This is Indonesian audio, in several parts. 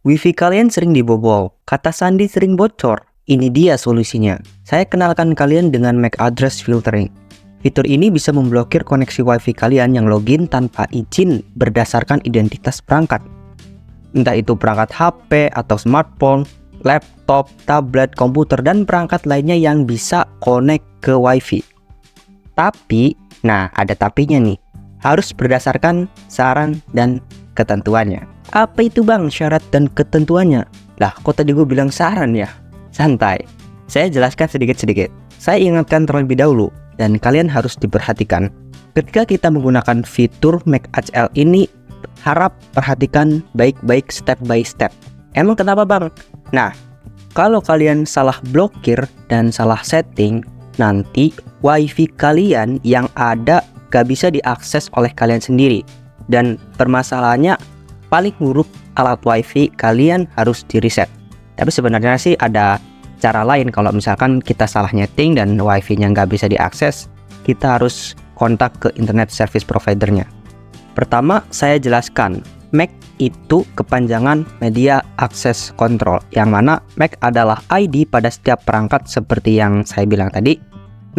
Wifi kalian sering dibobol, kata sandi sering bocor. Ini dia solusinya. Saya kenalkan kalian dengan MAC address filtering. Fitur ini bisa memblokir koneksi Wi-Fi kalian yang login tanpa izin berdasarkan identitas perangkat. Entah itu perangkat HP atau smartphone, laptop, tablet, komputer, dan perangkat lainnya yang bisa connect ke Wi-Fi. Tapi, ada tapinya nih. Harus berdasarkan saran dan ketentuannya. Apa itu bang syarat dan ketentuannya? Lah kok tadi gue bilang saran ya? Santai, saya jelaskan sedikit-sedikit. Saya ingatkan terlebih dahulu dan kalian harus diperhatikan. Ketika kita menggunakan fitur MAC HL ini, harap perhatikan baik-baik step by step. Emang kenapa bang? Nah, kalau kalian salah blokir dan salah setting, nanti Wi-Fi kalian yang ada gak bisa diakses oleh kalian sendiri. Dan permasalahannya paling buruk, alat Wi-Fi kalian harus di reset. Tapi sebenarnya sih ada cara lain. Kalau misalkan kita salah nyeting dan Wi-Fi-nya nggak bisa diakses, kita harus kontak ke internet service providernya. Pertama, saya jelaskan, MAC itu kepanjangan Media Access Control, yang mana MAC adalah ID pada setiap perangkat seperti yang saya bilang tadi.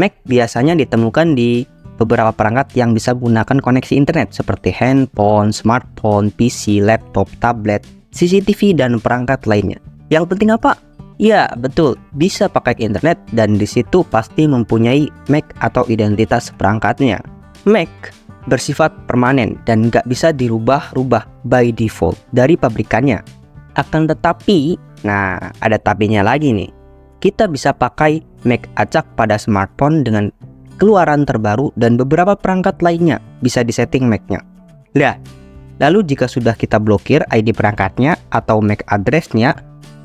MAC biasanya ditemukan di beberapa perangkat yang bisa menggunakan koneksi internet seperti handphone, smartphone, PC, laptop, tablet, CCTV, dan perangkat lainnya. Yang penting apa? Ya, betul, bisa pakai internet dan di situ pasti mempunyai MAC atau identitas perangkatnya. MAC bersifat permanen dan nggak bisa dirubah-rubah by default dari pabrikannya. Akan tetapi, ada tapinya lagi nih. Kita bisa pakai MAC acak pada smartphone dengan keluaran terbaru dan beberapa perangkat lainnya bisa disetting MAC-nya. Lalu jika sudah kita blokir ID perangkatnya atau MAC address-nya,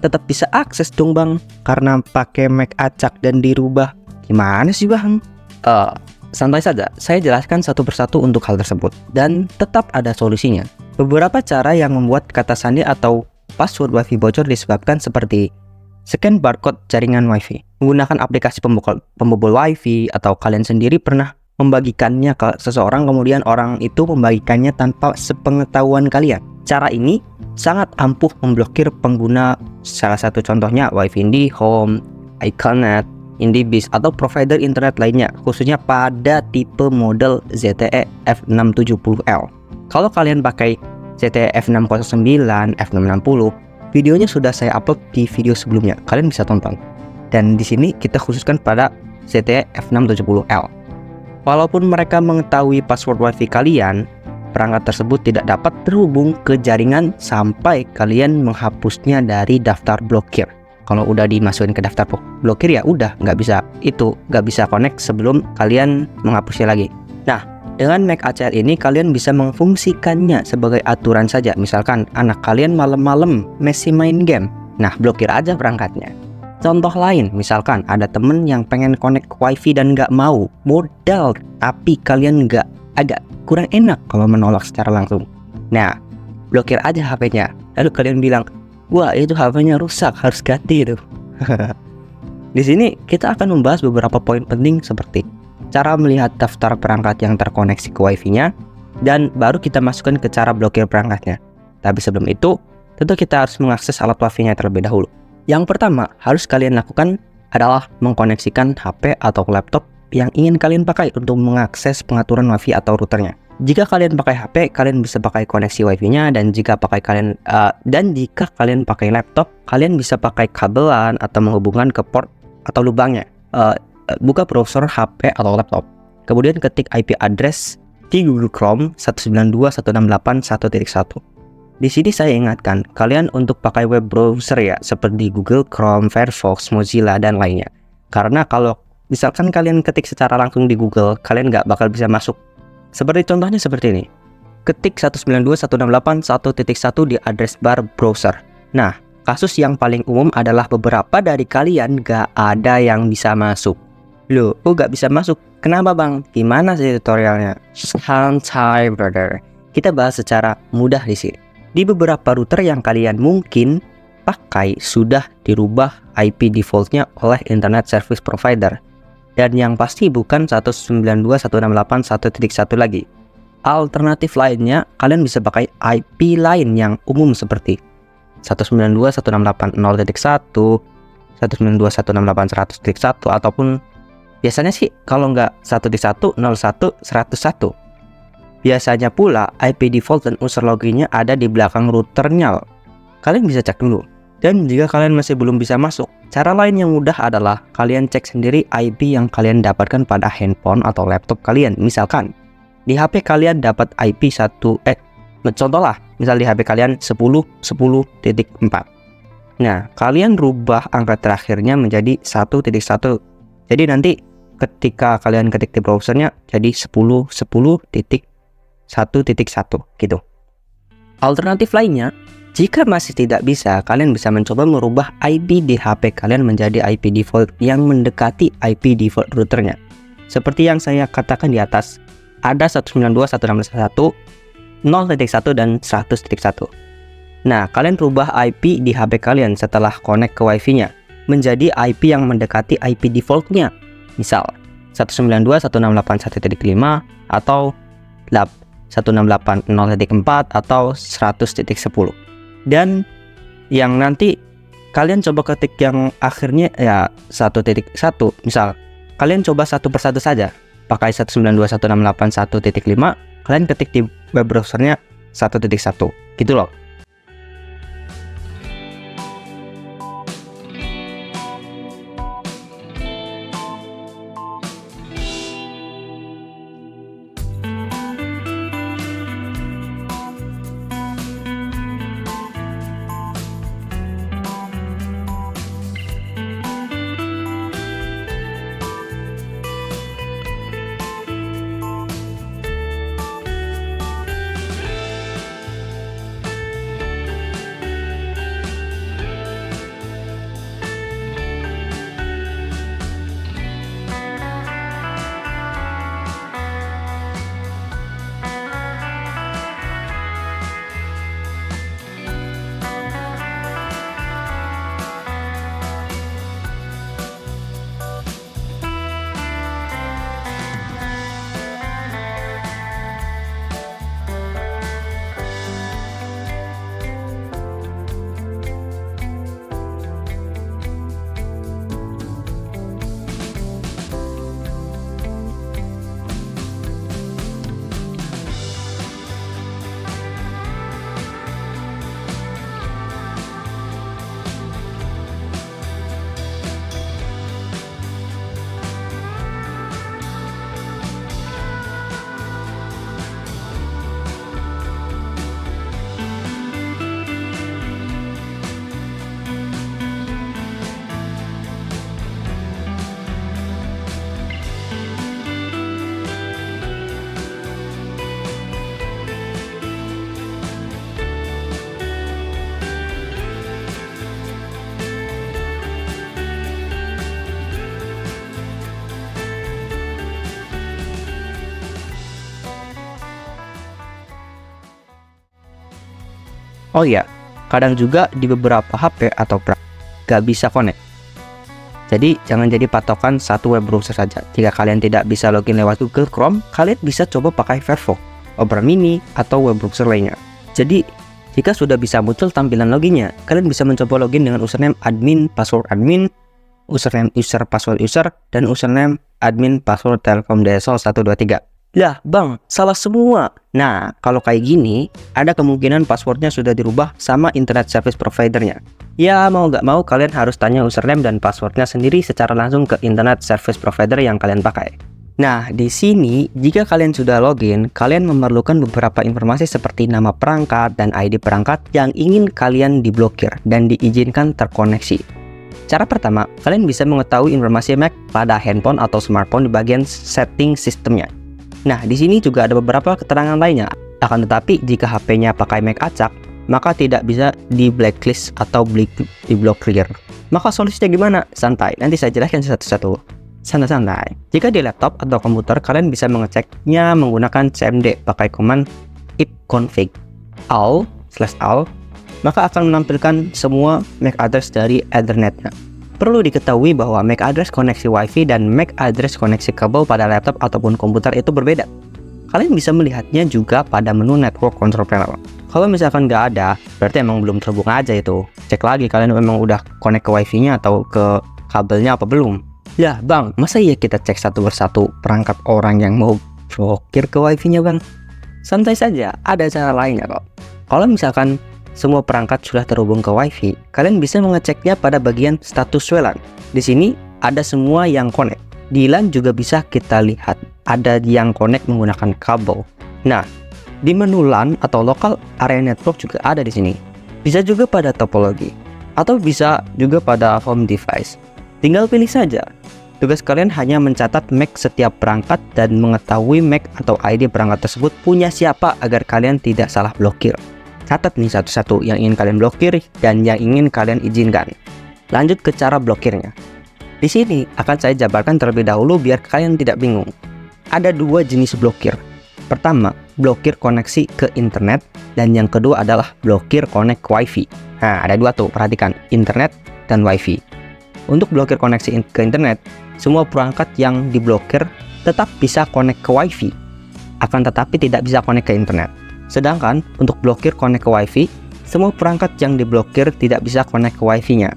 tetap bisa akses dong bang, karena pakai MAC acak dan dirubah. Gimana sih bang? Santai saja, saya jelaskan satu persatu untuk hal tersebut dan tetap ada solusinya. Beberapa cara yang membuat kata sandi atau password Wi-Fi bocor disebabkan seperti scan barcode jaringan Wi-Fi, menggunakan aplikasi pembobol Wi-Fi, atau kalian sendiri pernah membagikannya ke seseorang kemudian orang itu membagikannya tanpa sepengetahuan kalian. Cara ini sangat ampuh memblokir pengguna. Salah satu contohnya Wi-Fi IndiHome, Iconet, IndiBiz, atau provider internet lainnya, khususnya pada tipe model ZTE F670L. Kalau kalian pakai ZTE F609, F660, videonya sudah saya upload di video sebelumnya, kalian bisa tonton. Dan di sini kita khususkan pada ZTE F670L. Walaupun mereka mengetahui password Wi-Fi kalian, perangkat tersebut tidak dapat terhubung ke jaringan sampai kalian menghapusnya dari daftar blokir. Kalau udah dimasukin ke daftar blokir ya udah nggak bisa connect sebelum kalian menghapusnya lagi. Dengan MAC HL ini kalian bisa memfungsikannya sebagai aturan saja. Misalkan anak kalian malam-malam masih main game, blokir aja perangkatnya. Contoh lain, misalkan ada temen yang pengen connect Wi-Fi dan nggak mau modal, tapi kalian agak kurang enak kalau menolak secara langsung. Blokir aja HP-nya. Lalu kalian bilang, wah itu HP-nya rusak, harus ganti itu. Di sini kita akan membahas beberapa poin penting seperti cara melihat daftar perangkat yang terkoneksi ke Wi-Fi-nya, dan baru kita masukkan ke cara blokir perangkatnya. Tapi sebelum itu, tentu kita harus mengakses alat Wi-Fi-nya terlebih dahulu. Yang pertama harus kalian lakukan adalah mengkoneksikan HP atau laptop yang ingin kalian pakai untuk mengakses pengaturan Wi-Fi atau routernya. Jika kalian pakai HP, kalian bisa pakai koneksi Wi-Fi-nya, dan jika kalian pakai laptop, kalian bisa pakai kabelan atau menghubungkan ke port atau lubangnya. Buka browser HP atau laptop, kemudian ketik IP address di Google Chrome 192.168.1.1. Di sini saya ingatkan kalian untuk pakai web browser ya, seperti Google Chrome, Firefox, Mozilla, dan lainnya. Karena kalau misalkan kalian ketik secara langsung di Google, kalian nggak bakal bisa masuk. Seperti contohnya seperti ini. Ketik 192.168.1.1 di address bar browser. Kasus yang paling umum adalah beberapa dari kalian nggak ada yang bisa masuk. Loh, kok gak bisa masuk? Kenapa bang? Gimana sih tutorialnya? Santai brother. Kita bahas secara mudah di sini. Di beberapa router yang kalian mungkin pakai sudah dirubah IP defaultnya oleh internet service provider. Dan yang pasti bukan 192.168.1.1 lagi. Alternatif lainnya, kalian bisa pakai IP lain yang umum seperti 192.168.0.1, 192.168.100.1, ataupun biasanya sih kalau nggak 1.1, 01, 101. Biasanya pula IP default dan user loginnya ada di belakang routernya. Kalian bisa cek dulu. Dan jika kalian masih belum bisa masuk, cara lain yang mudah adalah kalian cek sendiri IP yang kalian dapatkan pada handphone atau laptop kalian. Misalkan di HP kalian dapat IP contohlah, misal di HP kalian 10.10.4. Nah, kalian rubah angka terakhirnya menjadi 1.1. Jadi nanti ketika kalian ketik di browsernya jadi 10.10.1.1 gitu. Alternatif lainnya, jika masih tidak bisa, kalian bisa mencoba merubah IP di HP kalian menjadi IP default yang mendekati IP default routernya. Seperti yang saya katakan di atas, ada 192.168.0.1 dan 100.1. Nah, kalian rubah IP di HP kalian setelah connect ke Wi-Fi-nya menjadi IP yang mendekati IP default-nya. Misal 192.168.1.5 atau 168.0.4 atau 100.10. Dan yang nanti kalian coba ketik yang akhirnya ya 1.1. Misal kalian coba satu persatu saja. Pakai 192.168.1.5, kalian ketik di web browsernya 1.1. Gitu loh. Oh iya, kadang juga di beberapa HP atau gak bisa connect. Jadi jangan jadi patokan satu web browser saja. Jika kalian tidak bisa login lewat Google Chrome, kalian bisa coba pakai Firefox, Opera Mini, atau web browser lainnya. Jadi jika sudah bisa muncul tampilan loginnya, kalian bisa mencoba login dengan username admin, password admin, username user, password user, dan username admin, password Telkom DSL 123. Lah bang, salah semua. Nah, kalau kayak gini, ada kemungkinan passwordnya sudah dirubah sama internet service providernya. Ya, mau nggak mau kalian harus tanya username dan passwordnya sendiri secara langsung ke internet service provider yang kalian pakai. Nah, di sini, jika kalian sudah login, kalian memerlukan beberapa informasi seperti nama perangkat dan ID perangkat yang ingin kalian diblokir dan diizinkan terkoneksi. Cara pertama, kalian bisa mengetahui informasi MAC pada handphone atau smartphone di bagian setting sistemnya. Nah, di sini juga ada beberapa keterangan lainnya. Akan tetapi, jika HP-nya pakai MAC acak, maka tidak bisa di blacklist atau di block clear. Maka solusinya gimana? Santai, nanti saya jelaskan satu-satu. Santai-santai. Jika di laptop atau komputer, kalian bisa mengeceknya menggunakan cmd pakai command ipconfig all/all, maka akan menampilkan semua MAC address dari Ethernet-nya. Perlu diketahui bahwa MAC address koneksi Wi-Fi dan MAC address koneksi kabel pada laptop ataupun komputer itu berbeda. Kalian bisa melihatnya juga pada menu Network Control Panel. Kalau misalkan nggak ada, berarti emang belum terhubung aja itu. Cek lagi kalian memang udah connect ke wifi-nya atau ke kabelnya apa belum. Ya bang, masa iya kita cek satu persatu perangkat orang yang mau blokir ke wifi-nya bang? Santai saja, ada cara lainnya kok. Kalau misalkan semua perangkat sudah terhubung ke wifi, kalian bisa mengeceknya pada bagian status WLAN. Di sini ada semua yang connect. Di LAN juga bisa kita lihat ada yang connect menggunakan kabel. Nah, di menu LAN atau local area network juga ada di sini. Bisa juga pada topologi atau bisa juga pada home device. Tinggal pilih saja. Tugas kalian hanya mencatat MAC setiap perangkat dan mengetahui MAC atau ID perangkat tersebut punya siapa agar kalian tidak salah blokir. Catat nih satu-satu yang ingin kalian blokir dan yang ingin kalian izinkan. Lanjut ke cara blokirnya. Di sini akan saya jabarkan terlebih dahulu biar kalian tidak bingung. Ada dua jenis blokir. Pertama, blokir koneksi ke internet, dan yang kedua adalah blokir connect ke wifi. Nah, ada dua tuh, perhatikan, internet dan wifi. Untuk blokir koneksi ke internet, semua perangkat yang diblokir tetap bisa connect ke wifi, akan tetapi tidak bisa connect ke internet. Sedangkan untuk blokir connect ke wifi, semua perangkat yang diblokir tidak bisa connect ke wifi-nya.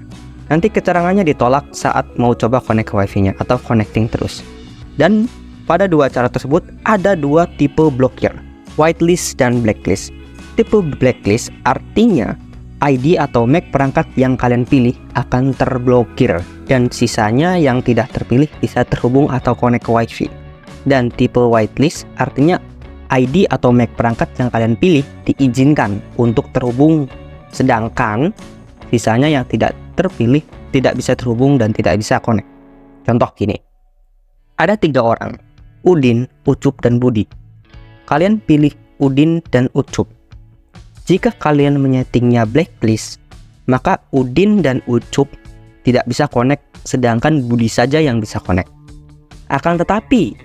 Nanti keterangannya ditolak saat mau coba connect ke wifi-nya atau connecting terus. Dan pada dua cara tersebut ada dua tipe blokir, whitelist dan blacklist. Tipe blacklist artinya ID atau MAC perangkat yang kalian pilih akan terblokir dan sisanya yang tidak terpilih bisa terhubung atau connect ke wifi. Dan tipe whitelist artinya ID atau MAC perangkat yang kalian pilih diizinkan untuk terhubung, sedangkan sisanya yang tidak terpilih tidak bisa terhubung dan tidak bisa connect. Contoh gini, ada 3 orang, Udin, Ucup, dan Budi. Kalian pilih Udin dan Ucup. Jika kalian menyetingnya blacklist, maka Udin dan Ucup tidak bisa connect, sedangkan Budi saja yang bisa connect. Akan tetapi,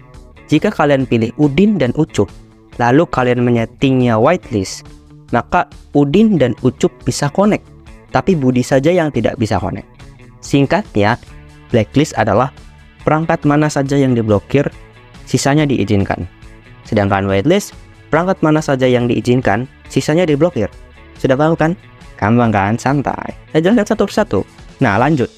jika kalian pilih Udin dan Ucup, lalu kalian menyetingnya whitelist, maka Udin dan Ucup bisa connect, tapi Budi saja yang tidak bisa connect. Singkatnya, blacklist adalah perangkat mana saja yang diblokir, sisanya diizinkan. Sedangkan whitelist, perangkat mana saja yang diizinkan, sisanya diblokir. Sudah paham kan? Gampang kan? Santai. Saya jelaskan satu persatu. Nah, lanjut.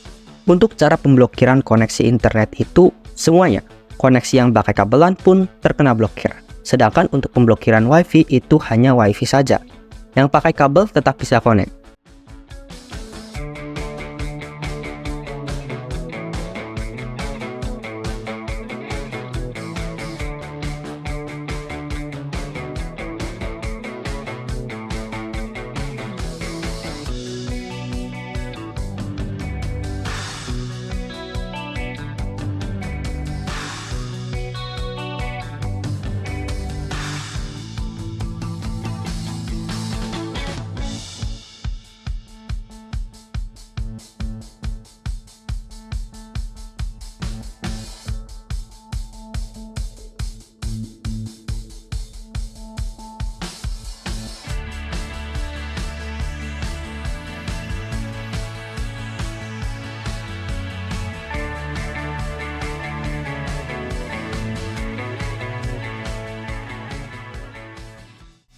Untuk cara pemblokiran koneksi internet itu semuanya. Koneksi yang pakai kabelan pun terkena blokir. Sedangkan untuk pemblokiran wifi itu hanya wifi saja. Yang pakai kabel tetap bisa connect.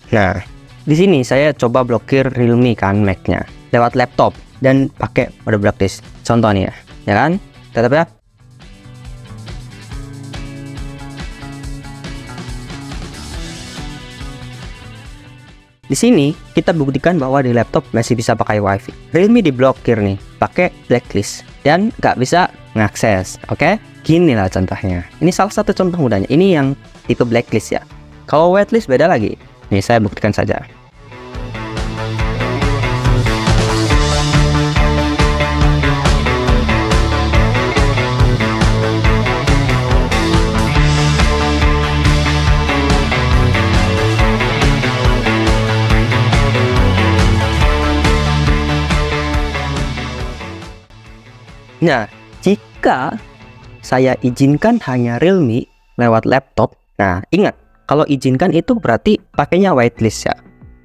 Nah, di sini saya coba blokir Realme kan Mac-nya lewat laptop dan pakai mode blacklist. Contoh nih ya kan? Tetap ya. Di sini kita buktikan bahwa di laptop masih bisa pakai wifi. Realme diblokir nih, pakai blacklist dan nggak bisa ngakses. Oke? Gini lah contohnya. Ini salah satu contoh mudahnya. Ini yang tipe blacklist ya. Kalau whitelist beda lagi. Nih saya buktikan saja. Nah, jika saya izinkan hanya Realme lewat laptop, nah ingat, kalau izinkan itu berarti pakainya whitelist ya.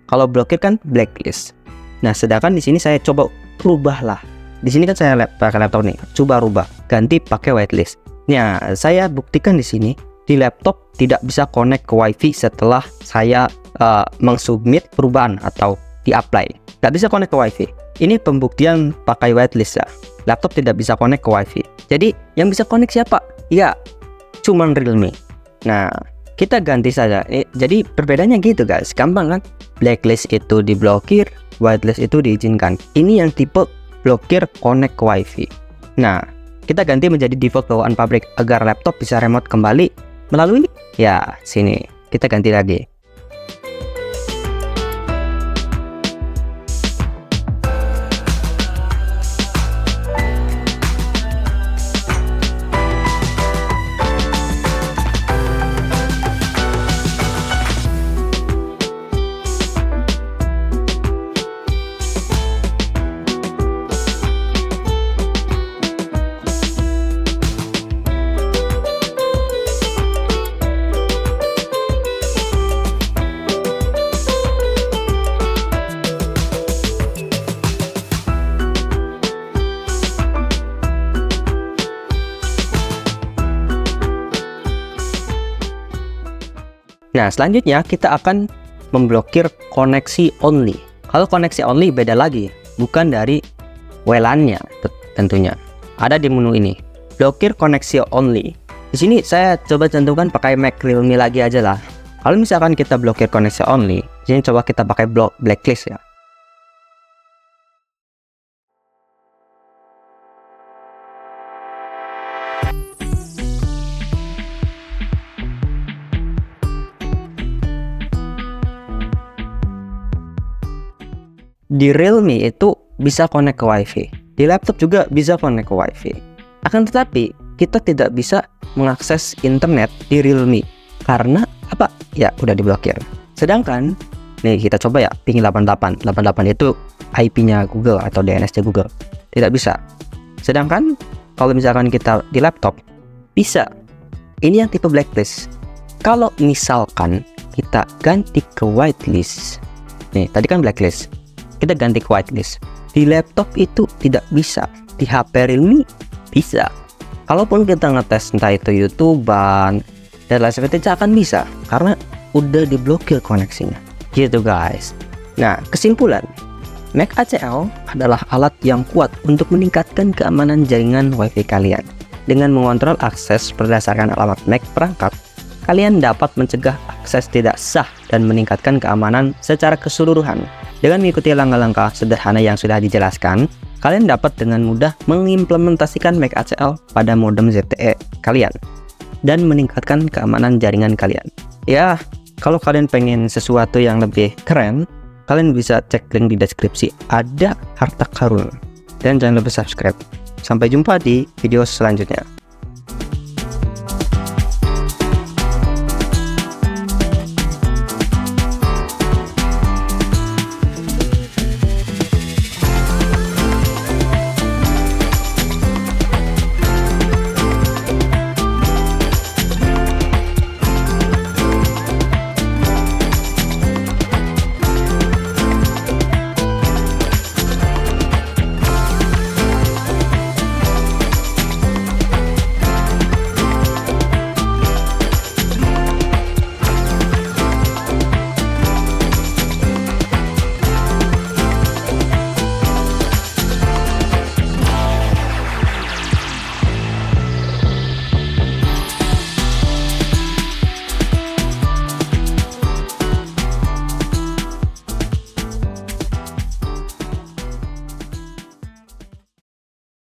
Kalau blokir kan blacklist. Nah, sedangkan di sini saya coba rubah lah. Di sini kan saya pakai laptop nih, coba rubah, ganti pakai whitelist. Nah, saya buktikan di sini di laptop tidak bisa connect ke WiFi setelah saya mengsubmit perubahan atau di-apply. Nggak bisa connect ke WiFi. Ini pembuktian pakai whitelist ya. Laptop tidak bisa connect ke WiFi. Jadi yang bisa connect siapa? Ya, cuman Realme. Nah, kita ganti saja. Jadi perbedaannya gitu guys, gampang kan? Blacklist itu diblokir, whitelist itu diizinkan. Ini yang tipe blokir connect ke WiFi. Nah, kita ganti menjadi default bawaan pabrik agar laptop bisa remote kembali melalui ya sini. Kita ganti lagi. Nah, selanjutnya kita akan memblokir koneksi only. Kalau koneksi only beda lagi, bukan dari WLAN-nya tentunya. Ada di menu ini, blokir koneksi only. Di sini saya coba cantumkan pakai Mac Realme lagi aja lah. Kalau misalkan kita blokir koneksi only, di sini coba kita pakai blacklist ya. Di Realme itu bisa connect ke WiFi, di laptop juga bisa connect ke WiFi. Akan tetapi kita tidak bisa mengakses internet di Realme karena apa? Ya udah diblokir. Sedangkan nih kita coba ya ping 88. 88 itu IP-nya Google atau DNS-nya Google. Tidak bisa. Sedangkan kalau misalkan kita di laptop bisa. Ini yang tipe blacklist. Kalau misalkan kita ganti ke whitelist. Nih, tadi kan blacklist. Kita ganti ke whitelist. Di laptop itu tidak bisa, di HP Realme bisa. Kalaupun kita ngetes entah itu YouTubean dan lain sebagainya akan bisa karena udah diblokir koneksinya. Gitu guys. Nah, kesimpulan, Mac ACL adalah alat yang kuat untuk meningkatkan keamanan jaringan WiFi kalian. Dengan mengontrol akses berdasarkan alamat MAC perangkat, kalian dapat mencegah akses tidak sah dan meningkatkan keamanan secara keseluruhan. Dengan mengikuti langkah-langkah sederhana yang sudah dijelaskan, kalian dapat dengan mudah mengimplementasikan Mac ACL pada modem ZTE kalian dan meningkatkan keamanan jaringan kalian. Ya, kalau kalian pengen sesuatu yang lebih keren, kalian bisa cek link di deskripsi. Ada harta karun. Dan jangan lupa subscribe. Sampai jumpa di video selanjutnya.